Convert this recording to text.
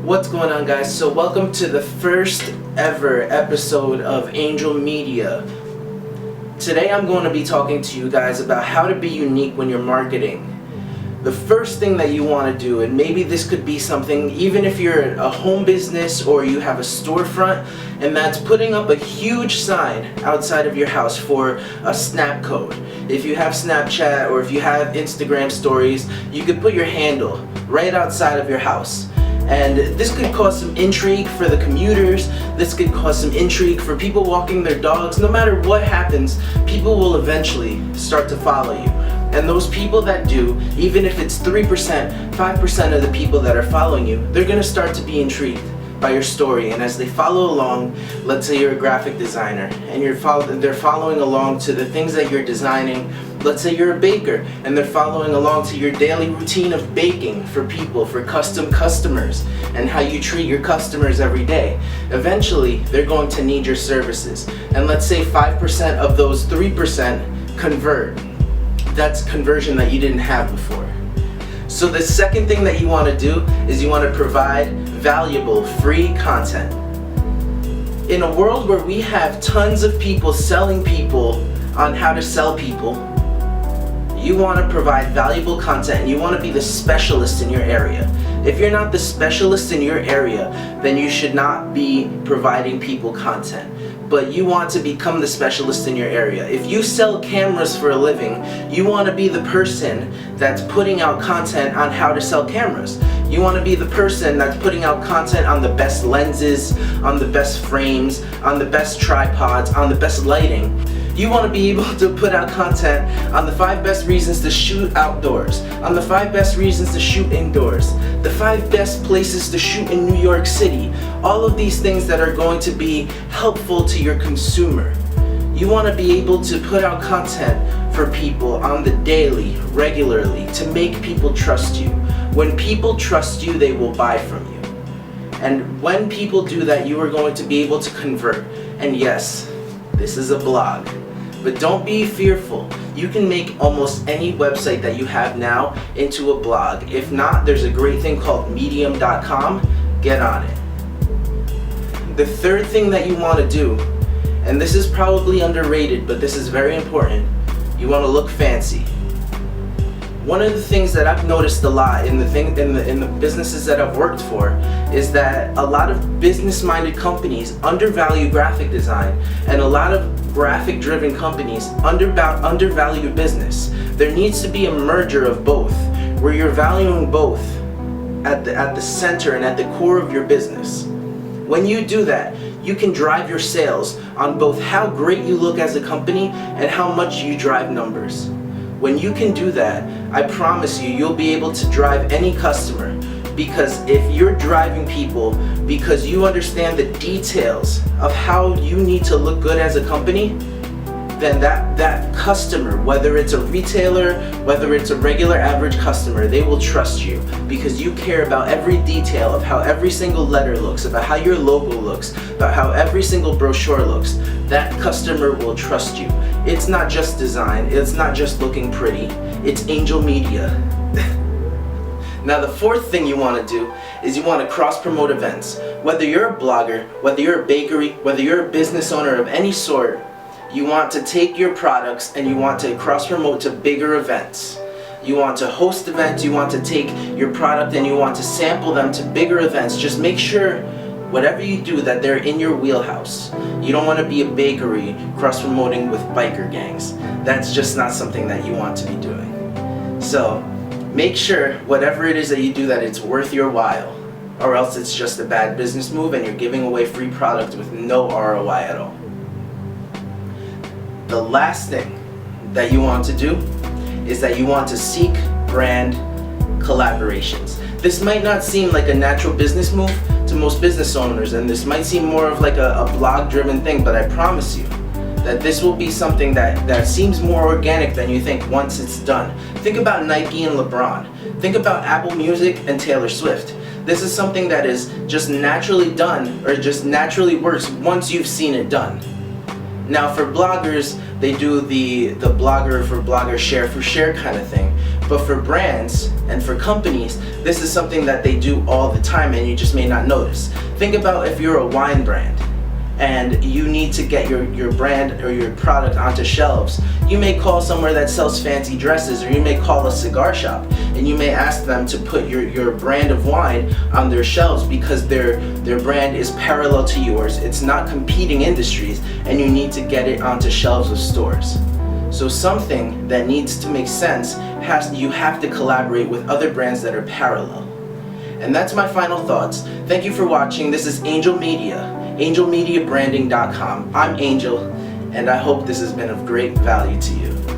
What's going on, guys? So welcome to the first ever episode of Angel Media. Today I'm going to be talking to you guys about how to be unique when you're marketing. The first thing that you want to do, and maybe this could be something even if you're a home business or you have a storefront, and that's putting up a huge sign outside of your house for a snap code. If you have Snapchat or if you have Instagram stories, you could put your handle right outside of your house. And this could cause some intrigue for the commuters, this could cause some intrigue for people walking their dogs. No matter what happens, people will eventually start to follow you. And those people that do, even if it's 3%, 5% of the people that are following you, they're going to start to be intrigued by your story. And as they follow along, let's say you're a graphic designer and they're following along to the things that you're designing. Let's say you're a baker and they're following along to your daily routine of baking for people, for custom customers, and how you treat your customers every day. Eventually, they're going to need your services. And let's say 5% of those 3% convert. That's conversion that you didn't have before. So the second thing that you want to do is you want to provide valuable free content. In a world where we have tons of people selling people on how to sell people, you want to provide valuable content and you want to be the specialist in your area. If you're not the specialist in your area, then you should not be providing people content. But you want to become the specialist in your area. If you sell cameras for a living, you want to be the person that's putting out content on how to sell cameras. You want to be the person that's putting out content on the best lenses, on the best frames, on the best tripods, on the best lighting. You want to be able to put out content on the 5 best reasons to shoot outdoors, on the 5 best reasons to shoot indoors, the 5 best places to shoot in New York City. All of these things that are going to be helpful to your consumer. You want to be able to put out content for people on the daily, regularly, to make people trust you. When people trust you, they will buy from you. And when people do that, you are going to be able to convert. And yes, this is a blog. But don't be fearful. You can make almost any website that you have now into a blog. If not, there's a great thing called medium.com. Get on it. The third thing that you want to do, and this is probably underrated, but this is very important, you want to look fancy. One of the things that I've noticed a lot in the businesses that I've worked for is that a lot of business-minded companies undervalue graphic design, and a lot of graphic-driven companies undervalue business. There needs to be a merger of both, where you're valuing both at the center and at the core of your business. When you do that, you can drive your sales on both how great you look as a company and how much you drive numbers. When you can do that, I promise you, you'll be able to drive any customer. Because if you're driving people because you understand the details of how you need to look good as a company, then that customer, whether it's a retailer, whether it's a regular average customer, they will trust you because you care about every detail of how every single letter looks, about how your logo looks, about how every single brochure looks. That customer will trust you. It's not just design, it's not just looking pretty, it's Angel Media. Now the fourth thing you want to do is you want to cross-promote events. Whether you're a blogger, whether you're a bakery, whether you're a business owner of any sort, you want to take your products and you want to cross-promote to bigger events. You want to host events, you want to take your product and you want to sample them to bigger events. Just make sure whatever you do that they're in your wheelhouse. You don't want to be a bakery cross-promoting with biker gangs. That's just not something that you want to be doing. So make sure whatever it is that you do that it's worth your while, or else it's just a bad business move and you're giving away free product with no ROI at all. The last thing that you want to do is that you want to seek brand collaborations. This might not seem like a natural business move to most business owners, and this might seem more of like a blog-driven thing, but I promise you that this will be something that seems more organic than you think once it's done. Think about Nike and LeBron. Think about Apple Music and Taylor Swift. This is something that is just naturally done, or just naturally works once you've seen it done. Now for bloggers, they do the blogger for blogger, share for share kind of thing. But for brands and for companies, this is something that they do all the time and you just may not notice. Think about if you're a wine brand and you need to get your brand or your product onto shelves. You may call somewhere that sells fancy dresses, or you may call a cigar shop and you may ask them to put your brand of wine on their shelves because their brand is parallel to yours. It's not competing industries and you need to get it onto shelves of stores. So something that needs to make sense, you have to collaborate with other brands that are parallel. And that's my final thoughts. Thank you for watching. This is Angel Media, angelmediabranding.com. I'm Angel, and I hope this has been of great value to you.